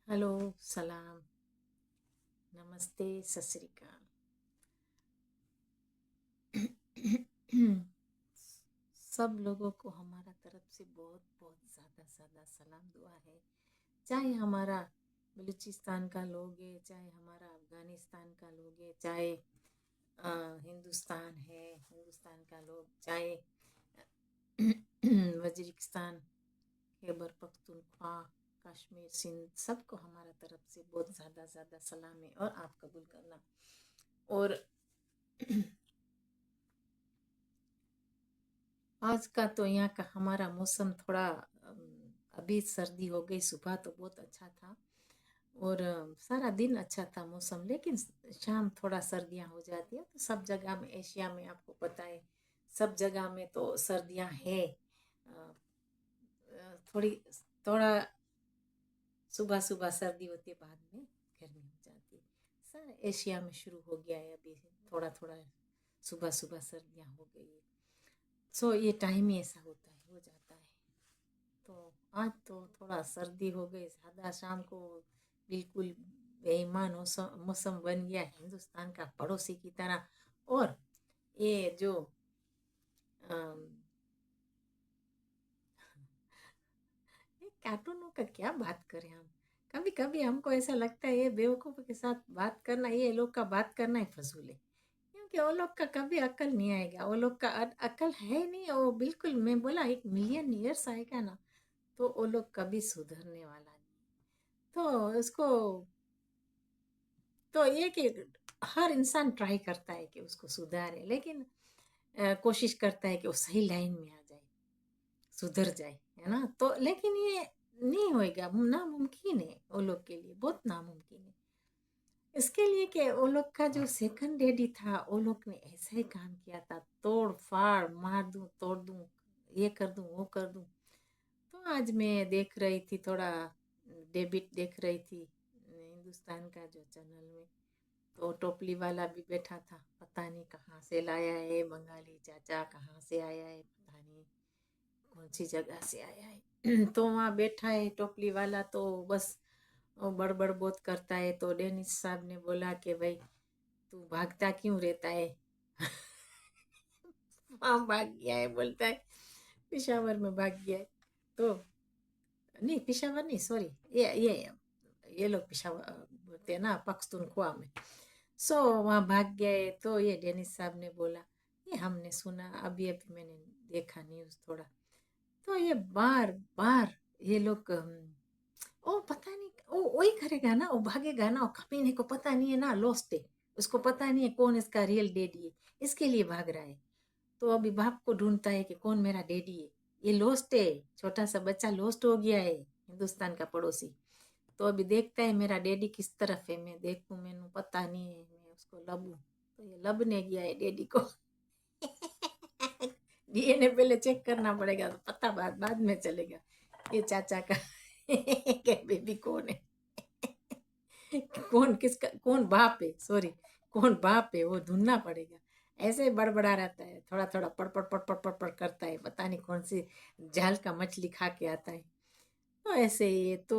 Hello, सलाम, नमस्ते, सत श्री अकाल। सब लोगों को हमारा तरफ से बहुत बहुत ज़्यादा ज़्यादा सलाम दुआ है। चाहे हमारा बलूचिस्तान का लोग है, चाहे हमारा अफ़गानिस्तान का लोग है, चाहे हिंदुस्तान है, हिंदुस्तान का लोग, चाहे वजीरिस्तान, खैबर पख्तूनख्वा, कश्मीर, सिंध, सबको हमारा तरफ से बहुत ज़्यादा ज़्यादा सलाम है और आप कबूल करना। और आज का तो यहाँ का हमारा मौसम थोड़ा अभी सर्दी हो गई। सुबह तो बहुत अच्छा था और सारा दिन अच्छा था मौसम, लेकिन शाम थोड़ा सर्दियाँ हो जाती है। तो सब जगह में, एशिया में आपको पता है, सब जगह में तो सर्दियाँ है। थोड़ी थोड़ा सुबह सुबह सर्दी होती है, बाद में गर्मी हो जाती है। सारा एशिया में शुरू हो गया है अभी, थोड़ा थोड़ा सुबह सुबह सर्दियाँ हो गई है। सो ये टाइम ही ऐसा होता है, हो जाता है। तो आज तो थोड़ा सर्दी हो गई ज़्यादा, शाम को बिल्कुल बेईमान मौसम मौसम बन गया हिंदुस्तान का पड़ोसी की तरह। और ये जो अम, ये कार्टूनों का क्या बात करें हम। कभी कभी हमको ऐसा लगता है ये बेवकूफ़ों के साथ बात करना, ये लोग का बात करना ही फजूल है। क्योंकि वो लोग का कभी अकल नहीं आएगा, वो लोग का अकल है नहीं। वो बिल्कुल, मैं बोला 1 मिलियन ईयर्स आएगा ना, तो वो लोग कभी सुधरने वाला नहीं। तो उसको, तो ये कि हर इंसान ट्राई करता है कि उसको सुधारे, लेकिन कोशिश करता है कि वो सही लाइन में आ जाए, सुधर जाए, है ना। तो लेकिन ये नहीं होएगा, नामुमकिन है वो लोग के लिए, बहुत नामुमकिन है। इसके लिए कि वो लोग का जो सेकंड डैडी था, वो लोग ने ऐसा ही काम किया था, तोड़ फाड़, मार दूं, तोड़ दूं, ये कर दूं, वो कर दूं। तो आज मैं देख रही थी थोड़ा, डेबिट देख रही थी हिंदुस्तान का जो चैनल में। तो टोपली वाला भी बैठा था, पता नहीं कहाँ से लाया है, बंगाली चाचा कहाँ से आया है, पता नहीं कौन सी जगह से आया है। तो वहाँ बैठा है टोपली वाला, तो बस वो बड़बड़ बहुत करता है। तो डेनिस साहब ने बोला कि भाई तू भागता क्यों रहता है। वहाँ भाग गया है, बोलता है पिशावर में भाग गया है। तो नहीं, पिशावर नहीं, सॉरी, ये लोग पिशावर बोलते हैं ना, पख्तूनख्वा में। सो वहाँ भाग गए। तो ये डेनिस साहब ने बोला, ये हमने सुना, अभी अभी मैंने देखा न्यूज़ थोड़ा। तो ये बार बार ये लोग ओ पता नहीं, ओ वही करेगा ना, वो भागेगा ना, वो कमीने को पता नहीं है ना, लॉस्ट है, उसको पता नहीं है कौन इसका रियल डैडी है, इसके लिए भाग रहा है। तो अभी बाप को ढूंढता है कि कौन मेरा डैडी है। ये लॉस्ट है, छोटा सा बच्चा लॉस्ट हो गया है, हिंदुस्तान का पड़ोसी। तो अभी देखता है मेरा डैडी किस तरफ है, मैं देखूं, मैनू पता नहीं है, मैं उसको लबूं। तो ये लबने गया है डैडी को। डीएनए पहले चेक करना पड़ेगा, तो पता बाद में चलेगा ये चाचा का के बेबी कौन है। कौन किसका, कौन बाप है, सॉरी, कौन बाप है वो ढूंढना पड़ेगा। ऐसे ही बड़बड़ा रहता है, थोड़ा थोड़ा पड़ पड़ पड़ पड़ पड़ करता है, पता नहीं कौन सी जाल का मछली खा के आता है। तो ऐसे ही ये तो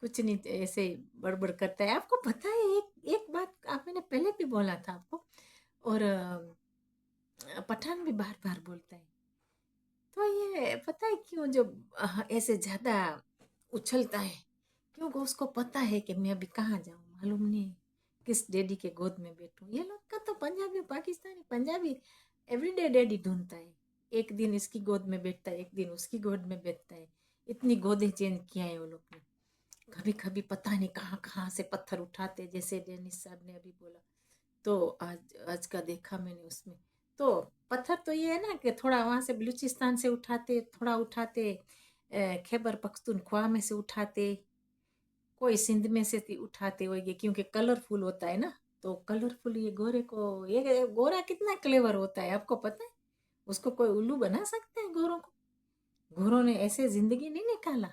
कुछ नहीं, ऐसे ही बड़बड़ करता है। आपको पता है, एक एक बात आप, मैंने पहले भी बोला था आपको, और पठान भी बार बार बोलता है। तो ये पता है क्यों जो ऐसे ज्यादा उछलता है, क्योंकि उसको पता है कि मैं अभी कहाँ जाऊँ, मालूम नहीं किस डैडी के गोद में बैठूं। ये लोग का तो पंजाबी, पाकिस्तानी पंजाबी एवरीडे डैडी ढूंढता है। एक दिन इसकी गोद में बैठता है, एक दिन उसकी गोद में बैठता है। इतनी गोदे चेंज किया है वो लोग ने। कभी कभी पता नहीं कहाँ कहाँ से पत्थर उठाते, जैसे डेनिस साहब ने अभी बोला। तो आज आज का देखा मैंने उसमें। तो पत्थर तो ये है ना कि थोड़ा वहां से बलूचिस्तान से उठाते, थोड़ा उठाते, खैबर पख्तूनख्वा में से उठाते, कोई सिंध में से उठाते होंगे, क्योंकि कलरफुल होता है ना। तो कलरफुल ये गोरे को, ये गोरा कितना क्लेवर होता है आपको पता है। उसको कोई उल्लू बना सकता है गोरों को। गोरों ने ऐसे जिंदगी नहीं निकाला,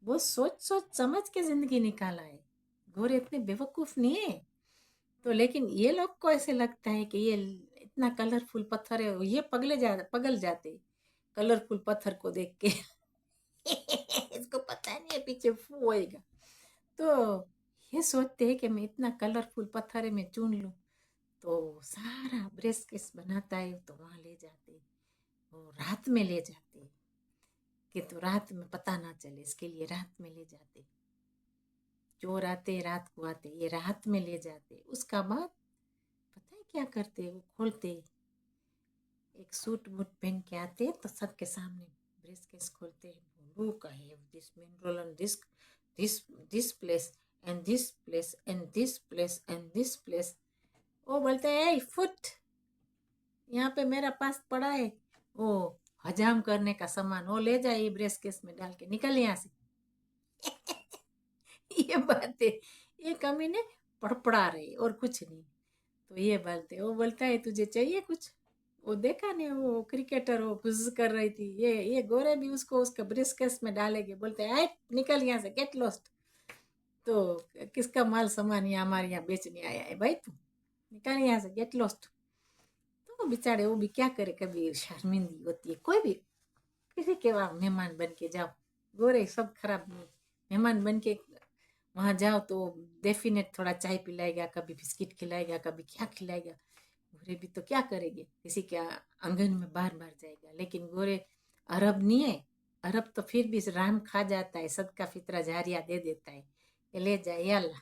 वो सोच सोच समझ के जिंदगी निकाला है। गोरे इतने बेवकूफ नहीं है। तो लेकिन ये लोग को ऐसे लगता है कि ये इतना कलरफुल पत्थर है, ये पगल जाते कलरफुल पत्थर को देख के। इसको पता नहीं है पीछे फू होएगा। तो ये सोचते हैं कि मैं इतना कलरफुल पत्थर है मैं चुन लूँ, तो सारा ब्रेस केस बनाता है तो वहाँ ले जाते, वो रात में ले जाते कि तो रात में पता ना चले, इसके लिए रात में ले जाते। चोर आते रात को आते, ये रात में ले जाते। उसका बाद पता है क्या करते, वो खोलते, एक सूट बूट पहन के आते तो सबके सामने ब्रेस केस खोलते, look I have this mineral and this this place and this place and this place and this place. वो बोलते हैं ए फुट, यहाँ पे मेरा पास पड़ा है वो हजाम करने का सामान, वो ले जाए ये ब्रेस केस में डाल के, निकल यहाँ से। ये बात है, ये कमीने पड़पड़ा रहे और कुछ नहीं। तो ये बोलते, वो बोलता है तुझे चाहिए कुछ, वो देखा नहीं वो क्रिकेटर वो गुज कर रही थी, ये गोरे भी उसको उसका ब्रेस केस में डालेंगे, बोलते हैं निकल यहाँ से, गेट लॉस्ट। तो किसका माल सामान यहाँ हमारे यहाँ बेचने आया है भाई, तू निकल यहाँ से, गेट लॉस्ट। तो बेचारे वो भी क्या करे, कभी शर्मिंदी होती है, कोई भी किसी के वहाँ मेहमान बन के जाओ, गोरे सब खराब नहीं, मेहमान बन के वहाँ जाओ तो डेफिनेट थोड़ा चाय पिलाएगा, कभी बिस्किट खिलाएगा, कभी क्या खिलाएगा। गोरे भी तो क्या करेंगे, किसी के आंगन में बार बार जाएगा, लेकिन गोरे अरब नहीं है, अरब तो फिर भी राम खा जाता है, सदका फितरा जारिया दे देता है, ये ले जाए यल्ला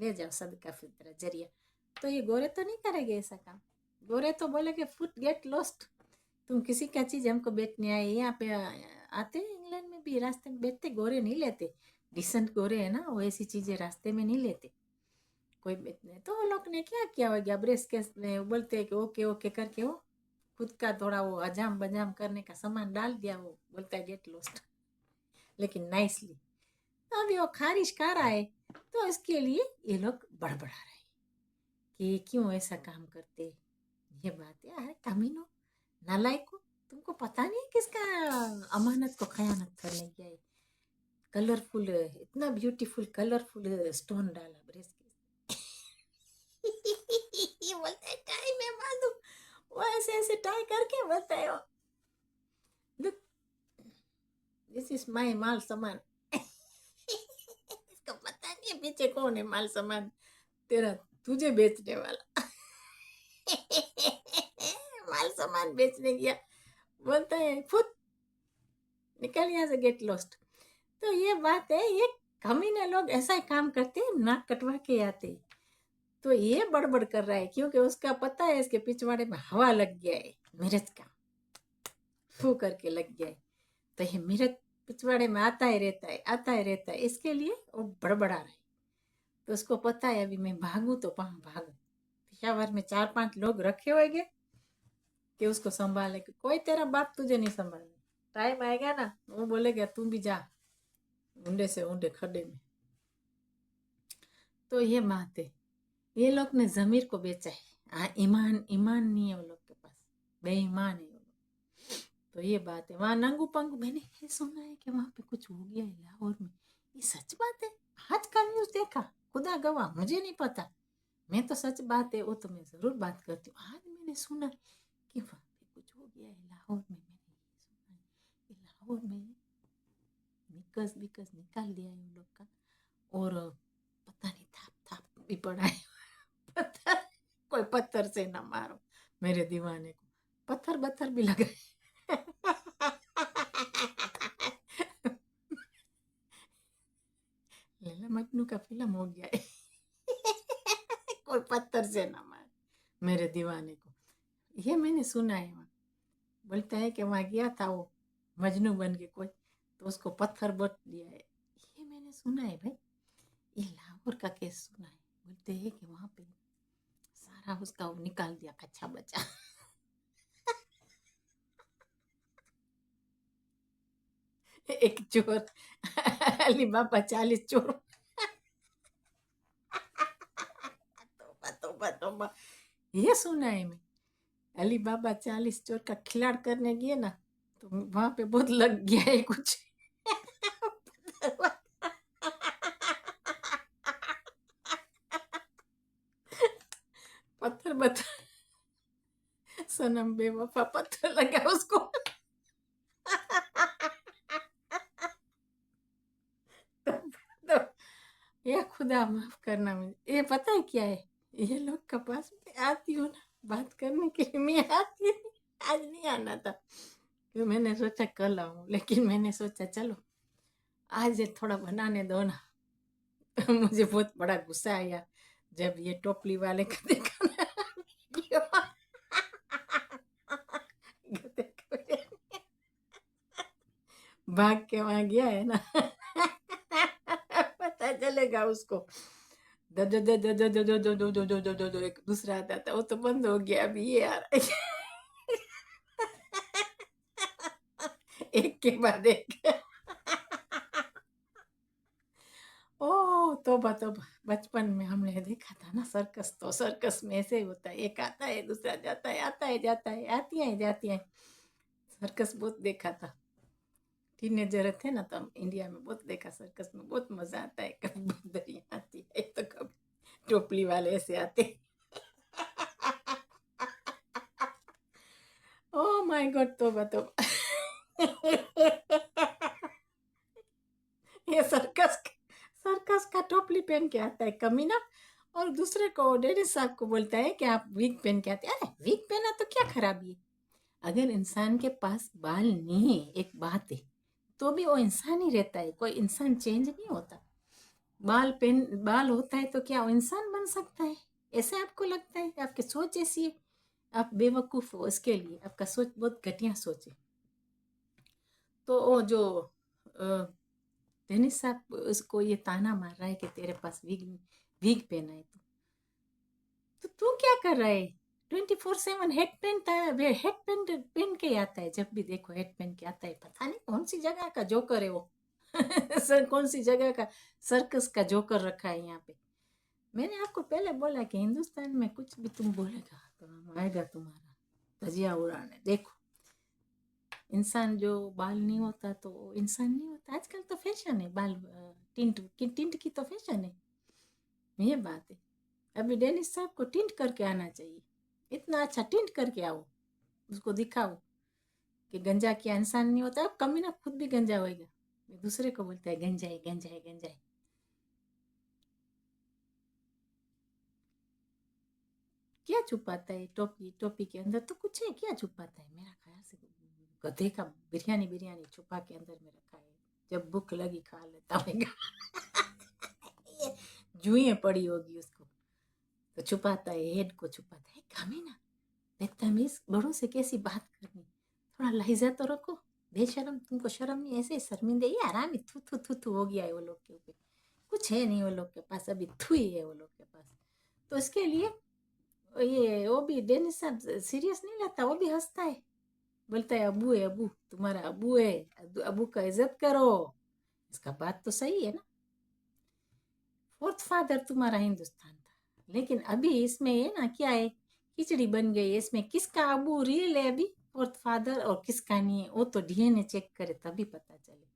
ले जाओ सदका फितरा जरिया। तो ये गोरे तो नहीं करेंगे ऐसा काम, गोरे तो बोलेंगे फुट गेट लॉस्ट, तुम किसी का चीज हमको बेचने आए, यहाँ पे आते इंग्लैंड में भी रास्ते में बेचते, गोरे नहीं लेते, डिसेंट गोरे है ना, वो ऐसी चीजें रास्ते में नहीं लेते कोई बेचने। तो वो लोग ने क्या किया हो गया, ब्रेस केस में बोलते हैं कि ओके ओके करके वो खुद का थोड़ा वो हजाम बजाम करने का सामान डाल दिया, वो बोलता है गेट लॉस्ट, लेकिन नाइसली। तो अभी वो खारिश कर रहा है, तो इसके लिए ये लोग बड़बड़ा रहे कि क्यों ऐसा काम करते। ये बात है कमीनो, नालायको, तुमको पता नहीं किसका अमानत को खयानत करने गया है। कलरफुल, इतना ब्यूटीफुल कलरफुल स्टोन डाला ब्रेस के। ये बोलता है टाई में बांधू, वो ऐसे ऐसे टाई करके बोलता है लुक दिस इज माय माल सामान। इसको पता नहीं पीछे कौन है माल सामान तेरा, तुझे बेचने वाला। माल सामान बेचने गया, बोलता है फुट निकल यहाँ से, गेट लॉस्ट। तो ये बात है, ये कमीने लोग ऐसा ही काम करते हैं, नाक कटवा के आते। तो ये बड़बड़ कर रहा है क्योंकि उसका पता है इसके पिछवाड़े में हवा लग गया है मिर्च का, फू करके लग गया है, तो ये मिर्च पिछवाड़े में आता ही रहता है, आता ही रहता है, इसके लिए वो बड़बड़ा रहा है। तो उसको पता है अभी मैं भागू तो भागू, पेशावर में 4-5 लोग रखे हुए कि उसको संभाले, कि कोई तेरा बाप तुझे नहीं संभाले, टाइम आएगा ना वो बोलेगा तू भी जा ऊंडे से ऊंडे खड्डे में। तो ये बात है, ये लोग ने जमीर को बेचा है, ईमान ईमान नहीं है वो लोग के पास, बेईमान है वो लोग। तो ये बात है, वहाँ नंगू पंगू, मैंने ये सुना है कि वहाँ पे कुछ हो गया है लाहौर में, ये सच बात है? आज का न्यूज देखा, खुदा गवाह मुझे नहीं पता, मैं तो सच बात है वो तो मैं जरूर बात करती हूँ। आज मैंने सुना कि वहाँ पे कुछ हो गया है लाहौर में, मैंने ये सुना है कि लाहौर में निकस बिकस निकाल दिया है उन लोग का, और पता नहीं थाप थाप भी पड़ा है। पत्थर, कोई पत्थर से ना मारो मेरे दीवाने को, पत्थर बत्थर भी लगा है। लैला मजनू का फिल्म हो गया है। कोई पत्थर से ना मार मेरे दीवाने को, ये मैंने सुना है। वहाँ बोलता है कि वहाँ गया था वो मजनू बन के कोई, तो उसको पत्थर बट दिया है, ये मैंने सुना है भाई, ये लाहौर का केस सुना है। बोलते हैं कि वहाँ पे सारा उसका वो निकाल दिया कच्चा बच्चा। एक चोर, अली बाबा 40 चोर। तोबा तोबा तोबा, ये सुना है मैं, अली बाबा 40 चोर का खिलाड़ करने गए ना, तो वहां पे बहुत लग गया है कुछ। पत्थर बत्थर सनम बेवफा पत्थर लगा उसको। तो ये खुदा माफ करना मुझे। ये पता है क्या है, ये लोग के पास मैं आती हूँ ना बात करने के लिए, मैं आती नहीं, आज नहीं आना था क्यों, मैंने सोचा कल आऊँ, लेकिन मैंने सोचा चलो आज ये थोड़ा बनाने दो ना। मुझे बहुत बड़ा गुस्सा आया जब ये टोपली वाले का देखा ना वीडियो। गधे को भाग के वहां गया है ना। पता चलेगा उसको। दो दो दो दो दो दो दो दो दो दो दो दो दो दो एक दूसरा आता था, वो तो बंद हो गया, अभी ये आ रहा है। एक के बाद एक। ओह तौबा तौबा, बचपन में हमने देखा था ना सर्कस, तो सर्कस में ऐसे ही होता है, एक आता है दूसरा जाता है, आता है जाता है, आती है जाती है। सर्कस बहुत देखा था, टीनेजर थे ना तो हम इंडिया में बहुत देखा, सर्कस में बहुत मजा आता है, कभी बंदरियां आती है तो कभी टोपली वाले ऐसे आते। ओह माय गॉड तौबा तौबा। ये सर्कस का टोपली पहन के आता है कमीना, और दूसरे को डेडी साहब को बोलता है कि आप विग पहन के आते हैं। अरे विग पहना तो क्या खराबी है, अगर इंसान के पास बाल नहीं है एक बात है, तो भी वो इंसान ही रहता है, कोई इंसान चेंज नहीं होता। बाल होता है तो क्या वो इंसान बन सकता है? ऐसे आपको लगता है? आपकी सोच ऐसी है, आप बेवकूफ हो, इसके लिए आपका सोच बहुत घटिया सोच है। तो वो जो डेनिस साहब उसको ये ताना मार रहा है कि तेरे पास विग विग पहना है, तो तू क्या कर रहा है? 24/7 हेड पहनता है, हेड पहन के आता है, जब भी देखो हेड पहन के आता है, पता नहीं कौन सी जगह का जोकर है वो। सर कौन सी जगह का सर्कस का जोकर रखा है यहाँ पे। मैंने आपको पहले बोला कि हिंदुस्तान में कुछ भी तुम बोलेगा तो हम आएगा तुम्हारा धजिया उड़ाने। देखो इंसान जो बाल नहीं होता तो इंसान नहीं होता। आजकल तो फैशन है बाल टिंट की तो फैशन है, ये बात है। अभी डेनिस साहब को टिंट करके आना चाहिए, इतना अच्छा टिंट करके आओ, उसको दिखाओ कि गंजा क्या इंसान नहीं होता। अब कमी ना खुद भी गंजा होएगा, दूसरे को बोलता है गंजा है गंजा है गंजा है। क्या छुपाता है टोपी, टोपी के अंदर तो कुछ है, क्या छुपाता है? मेरा ख्याल से गधे का बिरयानी बिरयानी छुपा के अंदर में रखा है, जब भूख लगी खा लेता होगा। ये जुएं पड़ी होगी उसको, तो छुपाता है, हेड को छुपाता है। कामिना बदतमीज, बड़ों से कैसी बात करनी, थोड़ा लहजा तो रखो, बेशरम, तुमको शर्म नहीं? ऐसे शर्मिंदे, ये आराम ही थू थू थू थू हो गया है वो लोग के ऊपर, कुछ है नहीं वो लोग के पास, अभी थू ही है वो लोग के पास। तो इसके लिए ये वो भी डेनिस साहब सीरियस नहीं लेता, वो भी हंसता है, बोलता है अबू है, अबू तुम्हारा अबू है, अबू का इज्जत करो। इसका बात तो सही है ना, फोर्थ फादर तुम्हारा हिंदुस्तान था, लेकिन अभी इसमें ये ना क्या है, खिचड़ी बन गई है। इसमें किसका अबू रियल है अभी फोर्थ फादर और किसका नहीं है, वो तो डीएनए चेक करे तभी पता चले।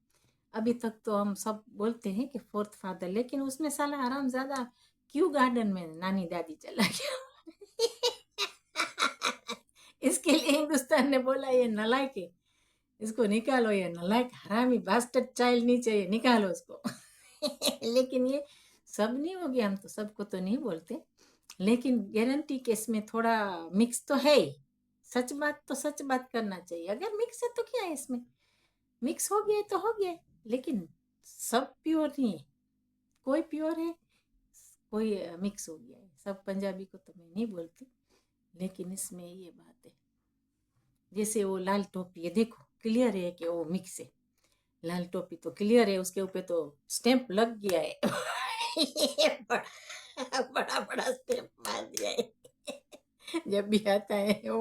अभी तक तो हम सब बोलते हैं कि फोर्थ फादर, लेकिन उसमें साला आराम ज्यादा क्यों गार्डन में नानी दादी चला गया। इसके लिए हिंदुस्तान ने बोला ये नलायक है, इसको निकालो, ये नलायक हरामी बास्टर्ड चाइल्ड नहीं चाहिए, निकालो उसको। लेकिन ये सब नहीं हो गया, हम तो सबको तो नहीं बोलते, लेकिन गारंटी के इसमें थोड़ा मिक्स तो है ही। सच बात तो सच बात करना चाहिए, अगर मिक्स है तो क्या है इसमें, मिक्स हो गया तो हो गया, लेकिन सब प्योर नहीं है, कोई प्योर है, कोई मिक्स हो गया है। सब पंजाबी को तो मैं नहीं बोलती, लेकिन इसमें ये बात है। जैसे वो लाल टोपी है, देखो क्लियर है कि वो मिक्स है, लाल टोपी तो क्लियर है, उसके ऊपर तो स्टैंप लग गया है। बड़ा बड़ा बड़ा स्टैंप मार दिया है। जब भी आता है ओ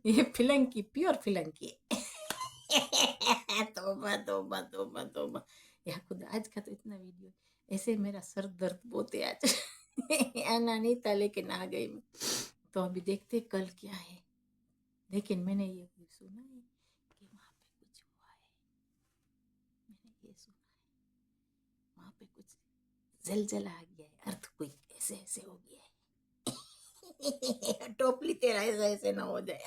ये फिलंकी, प्योर फिलंकी। तोबा तोबा तोबा तोबा, या खुद आज का तो इतना वीडियो, ऐसे मेरा सर दर्द बहुत है आज। आना नहीं था लेकिन आ गई मैं, तो अभी देखते कल क्या है। लेकिन मैंने ये भी सुना है कि वहाँ पे कुछ हुआ है, मैंने ये सुना है वहाँ पे कुछ जलजला आ गया है, अर्थक्वेक ऐसे ऐसे हो गया है। टोपली तेरा ऐसा ऐसे ना हो जाए।